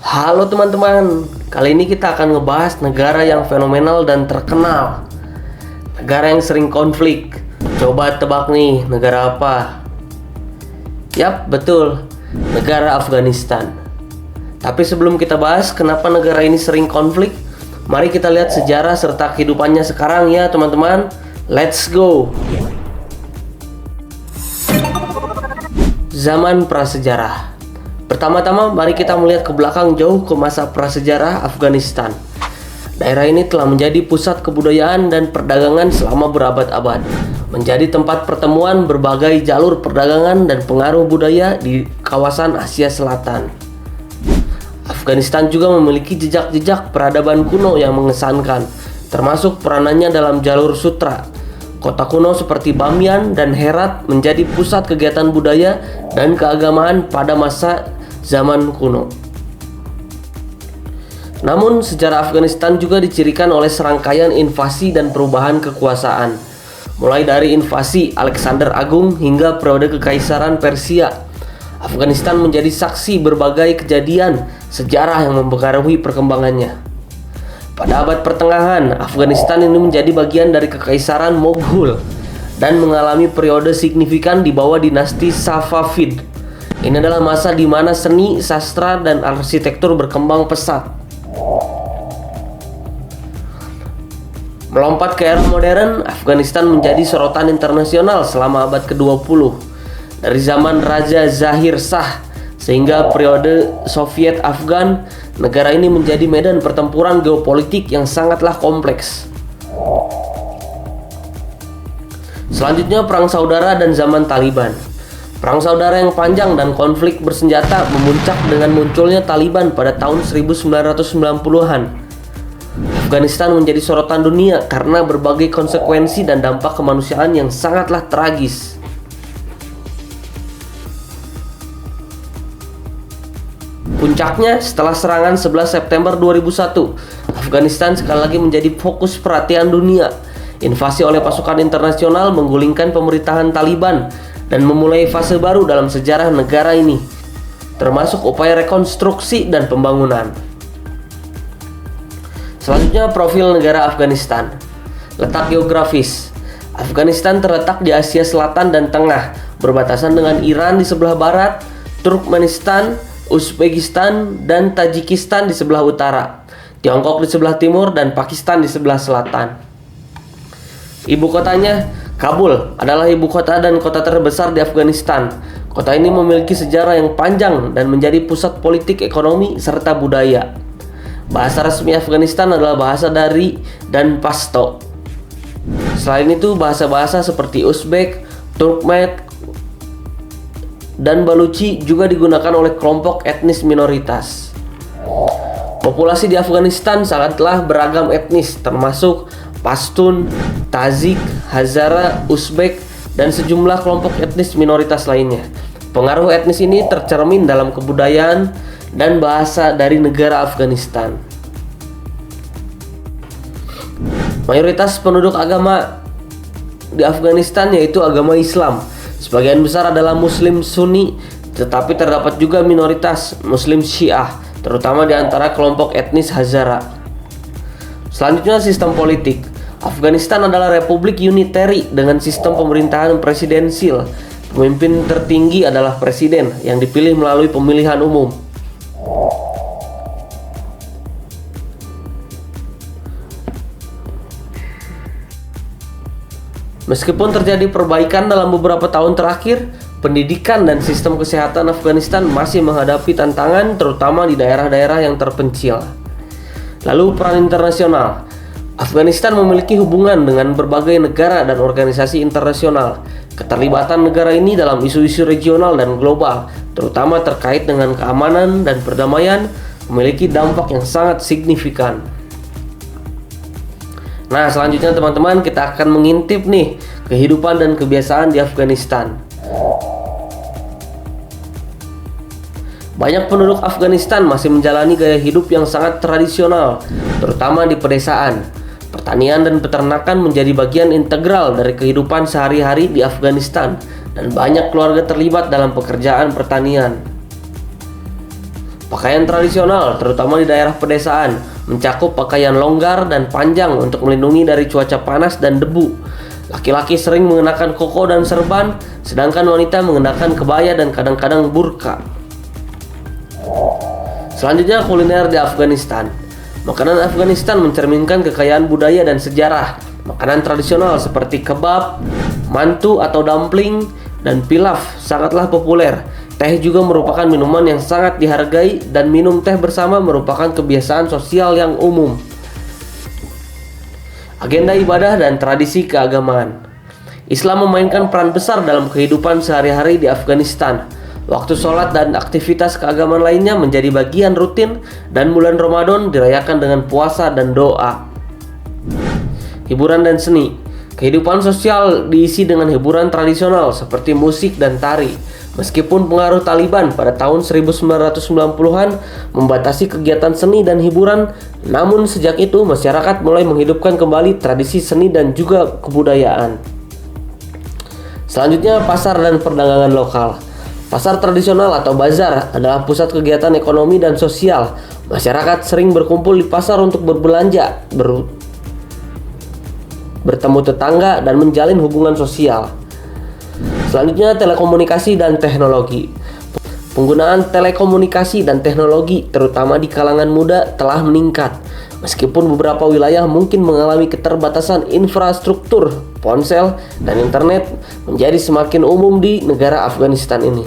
Halo teman-teman, kali ini kita akan ngebahas negara yang fenomenal dan terkenal. Negara yang sering konflik. Coba tebak nih, negara apa? Yap, betul, negara Afghanistan. Tapi sebelum kita bahas kenapa negara ini sering konflik, mari kita lihat sejarah serta kehidupannya sekarang ya teman-teman. Let's go! Zaman prasejarah. Pertama-tama mari kita melihat ke belakang jauh ke masa prasejarah Afghanistan. Daerah ini telah menjadi pusat kebudayaan dan perdagangan selama berabad-abad, menjadi tempat pertemuan berbagai jalur perdagangan dan pengaruh budaya di kawasan Asia Selatan. Afghanistan juga memiliki jejak-jejak peradaban kuno yang mengesankan, termasuk peranannya dalam jalur sutra. Kota kuno seperti Bamiyan dan Herat menjadi pusat kegiatan budaya dan keagamaan pada masa zaman kuno. Namun, sejarah Afghanistan juga dicirikan oleh serangkaian invasi dan perubahan kekuasaan, mulai dari invasi Alexander Agung hingga periode Kekaisaran Persia. Afghanistan menjadi saksi berbagai kejadian sejarah yang mempengaruhi perkembangannya. Pada abad pertengahan, Afghanistan ini menjadi bagian dari Kekaisaran Mughal dan mengalami periode signifikan di bawah dinasti Safavid. Ini adalah masa di mana seni, sastra, dan arsitektur berkembang pesat. Melompat ke era modern, Afghanistan menjadi sorotan internasional selama abad ke-20. Dari zaman Raja Zahir Shah sehingga periode Soviet Afgan, negara ini menjadi medan pertempuran geopolitik yang sangatlah kompleks. Selanjutnya, Perang Saudara dan zaman Taliban. Perang Saudara yang panjang dan konflik bersenjata memuncak dengan munculnya Taliban pada tahun 1990-an. Afghanistan menjadi sorotan dunia karena berbagai konsekuensi dan dampak kemanusiaan yang sangatlah tragis. Puncaknya, setelah serangan 11 September 2001, Afghanistan sekali lagi menjadi fokus perhatian dunia. Invasi oleh pasukan internasional menggulingkan pemerintahan Taliban dan memulai fase baru dalam sejarah negara ini, termasuk upaya rekonstruksi dan pembangunan. Selanjutnya, profil negara Afghanistan. Letak geografis. Afghanistan terletak di Asia Selatan dan Tengah, berbatasan dengan Iran di sebelah barat, Turkmenistan, Uzbekistan, dan Tajikistan di sebelah utara, Tiongkok di sebelah timur, dan Pakistan di sebelah selatan. Ibu kotanya, Kabul, adalah ibu kota dan kota terbesar di Afghanistan. Kota ini memiliki sejarah yang panjang dan menjadi pusat politik, ekonomi, serta budaya. Bahasa resmi Afghanistan adalah bahasa Dari dan Pashto. Selain itu, bahasa-bahasa seperti Uzbek, Turkmen, dan Baluchi juga digunakan oleh kelompok etnis minoritas. Populasi di Afghanistan sangatlah beragam etnis, termasuk Pashtun, Tajik, Hazara, Uzbek, dan sejumlah kelompok etnis minoritas lainnya. Pengaruh etnis ini tercermin dalam kebudayaan dan bahasa dari negara Afghanistan. Mayoritas penduduk agama di Afghanistan yaitu agama Islam. Sebagian besar adalah Muslim Sunni, tetapi terdapat juga minoritas Muslim Syiah, terutama di antara kelompok etnis Hazara. Selanjutnya, sistem politik. Afghanistan adalah republik unitary dengan sistem pemerintahan presidensil. Pemimpin tertinggi adalah presiden yang dipilih melalui pemilihan umum. Meskipun terjadi perbaikan dalam beberapa tahun terakhir, pendidikan dan sistem kesehatan Afghanistan masih menghadapi tantangan, terutama di daerah-daerah yang terpencil. Lalu, peran internasional. Afghanistan memiliki hubungan dengan berbagai negara dan organisasi internasional. Keterlibatan negara ini dalam isu-isu regional dan global, terutama terkait dengan keamanan dan perdamaian, memiliki dampak yang sangat signifikan. Nah, selanjutnya teman-teman, kita akan mengintip nih kehidupan dan kebiasaan di Afghanistan. Banyak penduduk Afghanistan masih menjalani gaya hidup yang sangat tradisional, terutama di pedesaan. Pertanian dan peternakan menjadi bagian integral dari kehidupan sehari-hari di Afghanistan, dan banyak keluarga terlibat dalam pekerjaan pertanian. Pakaian tradisional, terutama di daerah pedesaan, mencakup pakaian longgar dan panjang untuk melindungi dari cuaca panas dan debu. Laki-laki sering mengenakan koko dan serban, sedangkan wanita mengenakan kebaya dan kadang-kadang burka. Selanjutnya, kuliner di Afghanistan. Makanan Afghanistan mencerminkan kekayaan budaya dan sejarah. Makanan tradisional seperti kebab, mantu atau dumpling, dan pilaf sangatlah populer. Teh juga merupakan minuman yang sangat dihargai, dan minum teh bersama merupakan kebiasaan sosial yang umum. Agenda ibadah dan tradisi keagamaan. Islam memainkan peran besar dalam kehidupan sehari-hari di Afghanistan. Waktu sholat dan aktivitas keagamaan lainnya menjadi bagian rutin, dan bulan Ramadan dirayakan dengan puasa dan doa. Hiburan dan seni. Kehidupan sosial diisi dengan hiburan tradisional seperti musik dan tari. Meskipun pengaruh Taliban pada tahun 1990-an membatasi kegiatan seni dan hiburan, namun sejak itu masyarakat mulai menghidupkan kembali tradisi seni dan juga kebudayaan. Selanjutnya, pasar dan perdagangan lokal. Pasar tradisional atau bazar adalah pusat kegiatan ekonomi dan sosial. Masyarakat sering berkumpul di pasar untuk berbelanja, bertemu tetangga, dan menjalin hubungan sosial. Selanjutnya, telekomunikasi dan teknologi. Penggunaan telekomunikasi dan teknologi, terutama di kalangan muda, telah meningkat. Meskipun beberapa wilayah mungkin mengalami keterbatasan infrastruktur, ponsel, dan internet menjadi semakin umum di negara Afghanistan ini.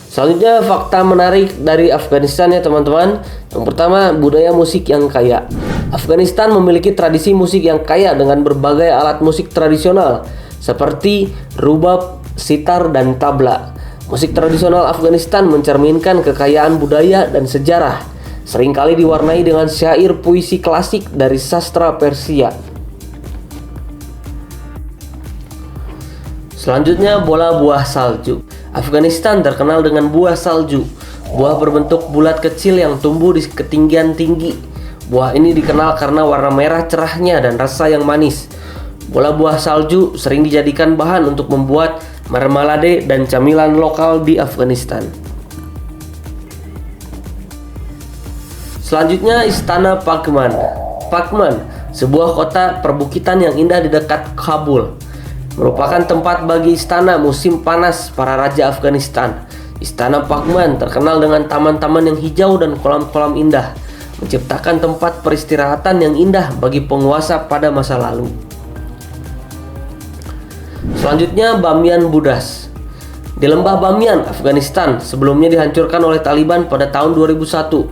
Selanjutnya, fakta menarik dari Afghanistan ya teman-teman. Yang pertama, budaya musik yang kaya. Afghanistan memiliki tradisi musik yang kaya dengan berbagai alat musik tradisional seperti rubab, sitar, dan tabla. Musik tradisional Afghanistan mencerminkan kekayaan budaya dan sejarah, seringkali diwarnai dengan syair puisi klasik dari sastra Persia. Selanjutnya, bola buah salju. Afghanistan terkenal dengan buah salju. Buah berbentuk bulat kecil yang tumbuh di ketinggian tinggi. Buah ini dikenal karena warna merah cerahnya dan rasa yang manis. Bola buah salju sering dijadikan bahan untuk membuat marmalade dan camilan lokal di Afghanistan. Selanjutnya, Istana Pakman. Pakman, sebuah kota perbukitan yang indah di dekat Kabul, merupakan tempat bagi istana musim panas para raja Afghanistan. Istana Pakman terkenal dengan taman-taman yang hijau dan kolam-kolam indah, menciptakan tempat peristirahatan yang indah bagi penguasa pada masa lalu. Selanjutnya, Bamiyan Budas. Di lembah Bamiyan, Afghanistan, sebelumnya dihancurkan oleh Taliban pada tahun 2001,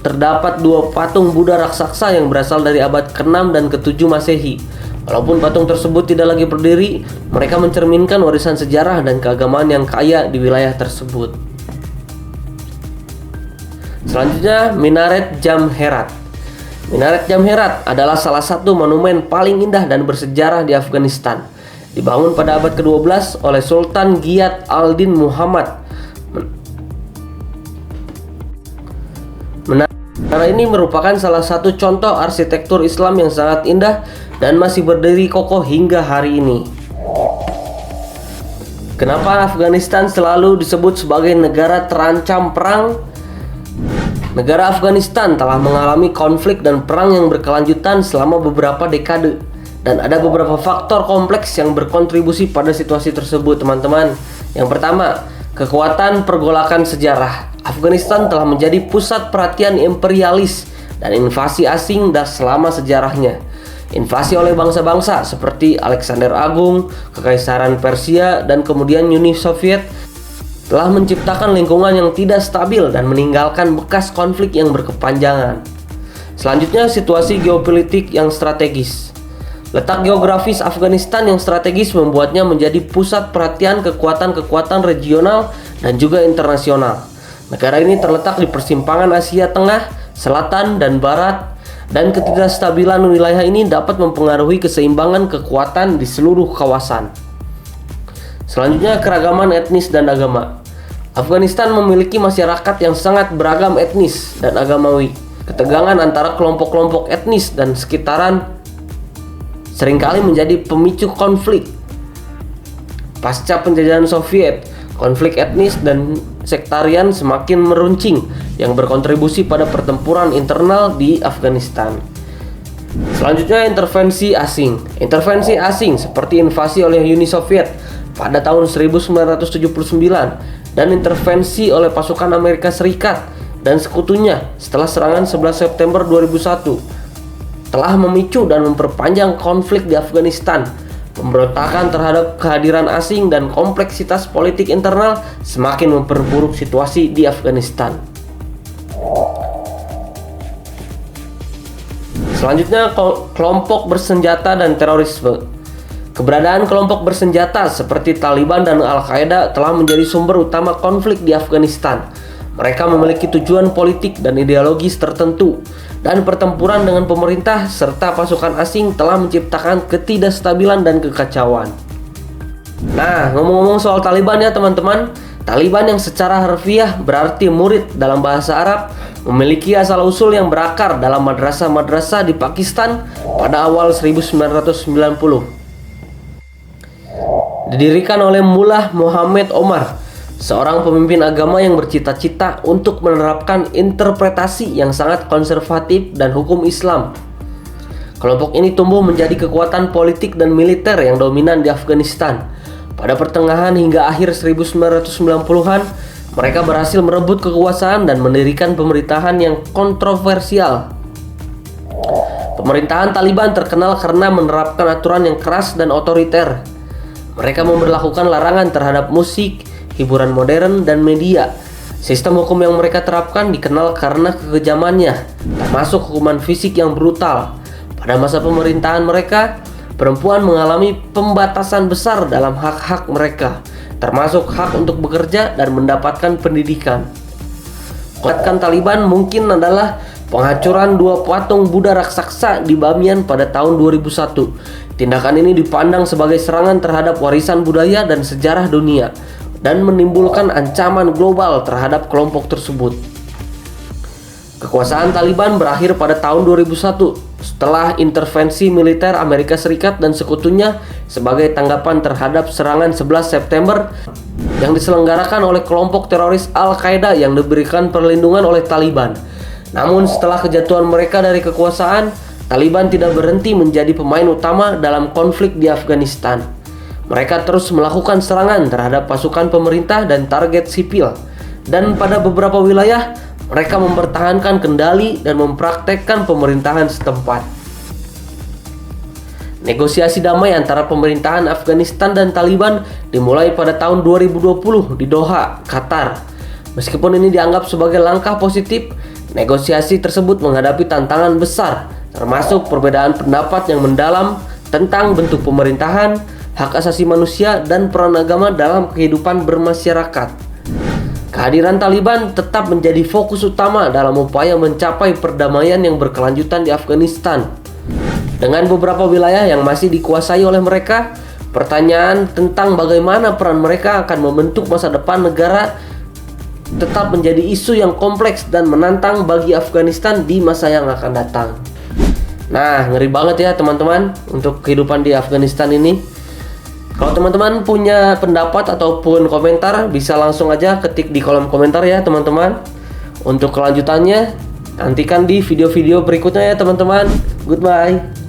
terdapat dua patung Buddha raksasa yang berasal dari abad ke-6 dan ke-7 Masehi. Walaupun patung tersebut tidak lagi berdiri, mereka mencerminkan warisan sejarah dan keagamaan yang kaya di wilayah tersebut. Selanjutnya, Minaret Jam Herat. Minaret Jam Herat adalah salah satu monumen paling indah dan bersejarah di Afghanistan. Dibangun pada abad ke-12 oleh Sultan Giyat al-Din Muhammad. Menara ini merupakan salah satu contoh arsitektur Islam yang sangat indah dan masih berdiri kokoh hingga hari ini. Kenapa Afghanistan selalu disebut sebagai negara terancam perang? Negara Afghanistan telah mengalami konflik dan perang yang berkelanjutan selama beberapa dekade, dan ada beberapa faktor kompleks yang berkontribusi pada situasi tersebut, teman-teman. Yang pertama, kekuatan pergolakan sejarah. Afghanistan telah menjadi pusat perhatian imperialis dan invasi asing selama sejarahnya. Invasi oleh bangsa-bangsa seperti Alexander Agung, Kekaisaran Persia, dan kemudian Uni Soviet telah menciptakan lingkungan yang tidak stabil dan meninggalkan bekas konflik yang berkepanjangan. Selanjutnya, situasi geopolitik yang strategis. Letak geografis Afghanistan yang strategis membuatnya menjadi pusat perhatian kekuatan-kekuatan regional dan juga internasional. Negara ini terletak di persimpangan Asia Tengah, Selatan, dan Barat, dan ketidakstabilan wilayah ini dapat mempengaruhi keseimbangan kekuatan di seluruh kawasan. Selanjutnya, keragaman etnis dan agama. Afghanistan memiliki masyarakat yang sangat beragam etnis dan agamawi. Ketegangan antara kelompok-kelompok etnis dan sekitaran seringkali menjadi pemicu konflik. Pasca penjajahan Soviet, konflik etnis dan sektarian semakin meruncing yang berkontribusi pada pertempuran internal di Afghanistan. Selanjutnya, intervensi asing. Intervensi asing seperti invasi oleh Uni Soviet pada tahun 1979 dan intervensi oleh pasukan Amerika Serikat dan sekutunya setelah serangan 11 September 2001 telah memicu dan memperpanjang konflik di Afghanistan. Pemberontakan terhadap kehadiran asing dan kompleksitas politik internal semakin memperburuk situasi di Afghanistan. Selanjutnya, kelompok bersenjata dan terorisme. Keberadaan kelompok bersenjata seperti Taliban dan Al-Qaeda telah menjadi sumber utama konflik di Afghanistan. Mereka memiliki tujuan politik dan ideologis tertentu, dan pertempuran dengan pemerintah serta pasukan asing telah menciptakan ketidakstabilan dan kekacauan. Nah, ngomong-ngomong soal Taliban ya teman-teman, Taliban yang secara harfiah berarti murid dalam bahasa Arab memiliki asal-usul yang berakar dalam madrasah-madrasah di Pakistan pada awal 1990. Didirikan oleh Mullah Muhammad Omar, seorang pemimpin agama yang bercita-cita untuk menerapkan interpretasi yang sangat konservatif dan hukum Islam. Kelompok ini tumbuh menjadi kekuatan politik dan militer yang dominan di Afghanistan. Pada pertengahan hingga akhir 1990-an, mereka berhasil merebut kekuasaan dan mendirikan pemerintahan yang kontroversial. Pemerintahan Taliban terkenal karena menerapkan aturan yang keras dan otoriter. Mereka memberlakukan larangan terhadap musik, hiburan modern, dan media. Sistem hukum yang mereka terapkan dikenal karena kekejamannya, termasuk hukuman fisik yang brutal. Pada masa pemerintahan mereka, perempuan mengalami pembatasan besar dalam hak-hak mereka, termasuk hak untuk bekerja dan mendapatkan pendidikan. Tindakan Taliban mungkin adalah penghancuran 2 patung Buddha raksasa di Bamiyan pada tahun 2001. Tindakan ini dipandang sebagai serangan terhadap warisan budaya dan sejarah dunia dan menimbulkan ancaman global terhadap kelompok tersebut. Kekuasaan Taliban berakhir pada tahun 2001 setelah intervensi militer Amerika Serikat dan sekutunya sebagai tanggapan terhadap serangan 11 September yang diselenggarakan oleh kelompok teroris Al-Qaeda yang diberikan perlindungan oleh Taliban. Namun setelah kejatuhan mereka dari kekuasaan, Taliban tidak berhenti menjadi pemain utama dalam konflik di Afghanistan. Mereka terus melakukan serangan terhadap pasukan pemerintah dan target sipil, dan pada beberapa wilayah mereka mempertahankan kendali dan mempraktekkan pemerintahan setempat. Negosiasi damai antara pemerintahan Afghanistan dan Taliban dimulai pada tahun 2020 di Doha, Qatar. Meskipun ini dianggap sebagai langkah positif, negosiasi tersebut menghadapi tantangan besar, termasuk perbedaan pendapat yang mendalam tentang bentuk pemerintahan, hak asasi manusia, dan peran agama dalam kehidupan bermasyarakat. Kehadiran Taliban tetap menjadi fokus utama dalam upaya mencapai perdamaian yang berkelanjutan di Afghanistan. Dengan beberapa wilayah yang masih dikuasai oleh mereka, pertanyaan tentang bagaimana peran mereka akan membentuk masa depan negara tetap menjadi isu yang kompleks dan menantang bagi Afghanistan di masa yang akan datang. Nah, ngeri banget ya teman-teman untuk kehidupan di Afghanistan ini. Kalau teman-teman punya pendapat ataupun komentar, bisa langsung aja ketik di kolom komentar ya teman-teman. Untuk kelanjutannya, nantikan di video-video berikutnya ya teman-teman. Goodbye.